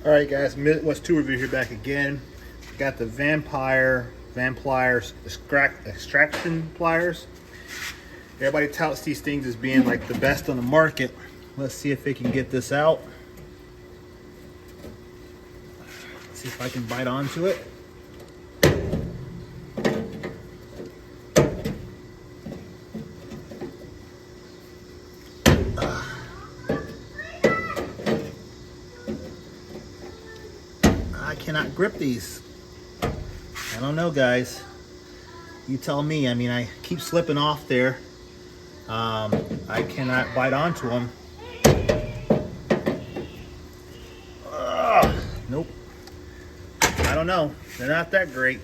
All right, guys, Midwest 2 review here back again. Got the Vamplier extraction pliers. Everybody touts these things as being like the best on the market. Let's see if they can get this out. Let's see if I can bite onto it. I cannot grip these. I don't know, guys. You tell me. I mean, I keep slipping off there. I cannot bite onto them. Nope. I don't know. They're not that great.